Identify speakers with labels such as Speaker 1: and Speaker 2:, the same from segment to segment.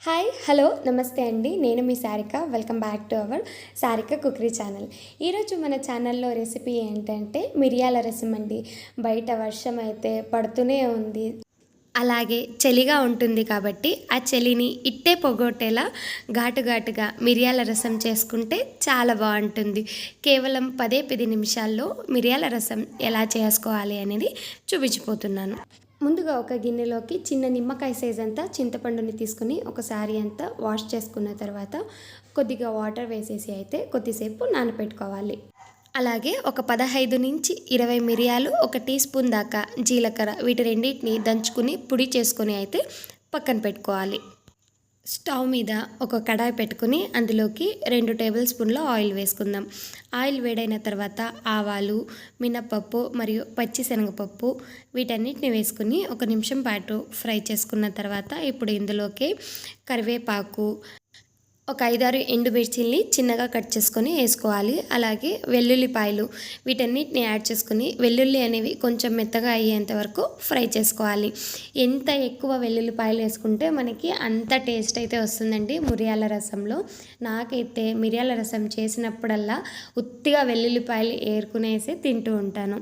Speaker 1: Hi hello నమస్తే అండి. నేను మీ Sarika. Welcome back to our Sarika cookery channel. ఈరోజు మన ఛానల్లో రెసిపీ ఏంటంటే మిరియాల రసం అండి. బయట వర్షం అయితే పడుతూనే ఉంది, అలాగే చలిగా ఉంటుంది కాబట్టి ఆ చలిని ఇట్టే పొగొట్టేలా ఘాటుగా మిరియాల రసం చేసుకుంటే చాలా బాగుంటుంది. కేవలం 10 నిమిషాల్లో మిరియాల రసం ఎలా చేసుకోవాలి అనేది చూపించిపోతున్నాను. ముందుగా ఒక గిన్నెలోకి చిన్న నిమ్మకాయ సైజ్ అంతా చింతపండుని తీసుకుని ఒకసారి అంతా వాష్ చేసుకున్న తర్వాత కొద్దిగా వాటర్ వేసేసి అయితే కొద్దిసేపు నానబెట్టుకోవాలి. అలాగే ఒక 15 నుంచి 20 మిరియాలు, 1 టీ స్పూన్ దాకా జీలకర్ర, వీటి రెండింటిని దంచుకుని పొడి చేసుకొని అయితే పక్కన పెట్టుకోవాలి. స్టవ్ మీద ఒక కడాయి పెట్టుకుని అందులోకి 2 టేబుల్ స్పూన్ల ఆయిల్ వేసుకుందాం. ఆయిల్ వేడైన తర్వాత ఆవాలు, మినపప్పు మరియు పచ్చిశనగపప్పు వీటన్నిటిని వేసుకుని 1 నిమిషం పాటు ఫ్రై చేసుకున్న తర్వాత ఇప్పుడు ఇందులోకి కరివేపాకు, ఒక 5-6 ఎండుమిర్చిని చిన్నగా కట్ చేసుకొని వేసుకోవాలి. అలాగే వెల్లుల్లిపాయలు వీటన్నిటిని యాడ్ చేసుకుని వెల్లుల్లి అనేవి కొంచెం మెత్తగా అయ్యేంత వరకు ఫ్రై చేసుకోవాలి. ఎంత ఎక్కువ వెల్లుల్లిపాయలు వేసుకుంటే మనకి అంత టేస్ట్ అయితే వస్తుందండి మిరియాల రసంలో. నాకైతే మిరియాల రసం చేసినప్పుడల్లా ఉత్తిగా వెల్లుల్లిపాయలు ఏరుకునేసి తింటూ ఉంటాను.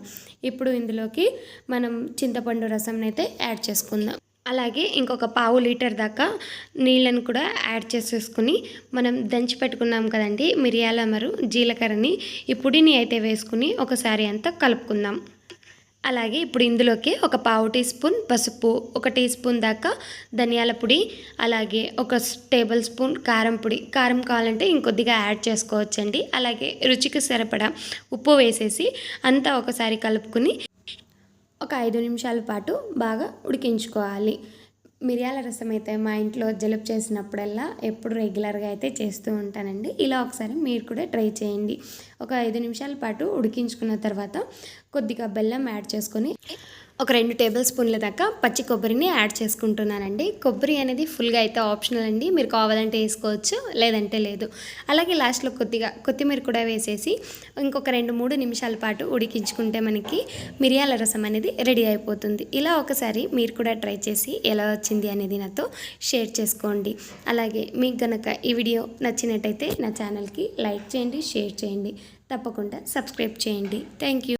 Speaker 1: ఇప్పుడు ఇందులోకి మనం చింతపండు రసంని అయితే యాడ్ చేసుకుందాం. అలాగే ఇంకొక పావు లీటర్ దాకా నీళ్ళను కూడా యాడ్ చేసేసుకుని మనం దంచి పెట్టుకున్నాం కదండి మిరియాల జీలకర్రని, ఈ పొడిని అయితే వేసుకుని ఒకసారి అంతా కలుపుకుందాం. అలాగే ఇప్పుడు ఇందులోకి ఒక పావు టీ స్పూన్ పసుపు, 1 టీ స్పూన్ దాకా ధనియాల పొడి, అలాగే 1 టేబుల్ స్పూన్ కారం పొడి, కారం కావాలంటే ఇంకొద్దిగా యాడ్ చేసుకోవచ్చండి. అలాగే రుచికి సరిపడా ఉప్పు వేసేసి అంతా ఒకసారి కలుపుకుని ఒక 5 నిమిషాల పాటు బాగా ఉడికించుకోవాలి. మిరియాల రసం అయితే మా ఇంట్లో జలుబు చేసినప్పుడల్లా ఎప్పుడు రెగ్యులర్గా అయితే చేస్తూ ఉంటానండి. ఇలా ఒకసారి మీరు కూడా ట్రై చేయండి. ఒక 5 నిమిషాల పాటు ఉడికించుకున్న తర్వాత కొద్దిగా బెల్లం యాడ్ చేసుకొని ఒక 2 టేబుల్ స్పూన్ల దాకా పచ్చి కొబ్బరిని యాడ్ చేసుకుంటున్నానండి. కొబ్బరి అనేది ఫుల్గా అయితే ఆప్షనల్ అండి, మీరు కావాలంటే వేసుకోవచ్చు, లేదంటే లేదు. అలాగే లాస్ట్లో కొద్దిగా కొత్తిమీర కూడా వేసేసి ఇంకొక 2-3 నిమిషాల పాటు ఉడికించుకుంటే మనకి మిరియాల రసం అనేది రెడీ అయిపోతుంది. ఇలా ఒకసారి మీరు కూడా ట్రై చేసి ఎలా వచ్చింది అనేది నాతో షేర్ చేసుకోండి. అలాగే మీకు కనుక ఈ వీడియో నచ్చినట్టయితే నా ఛానల్కి లైక్ చేయండి, షేర్ చేయండి, తప్పకుండా సబ్స్క్రైబ్ చేయండి. Thank you.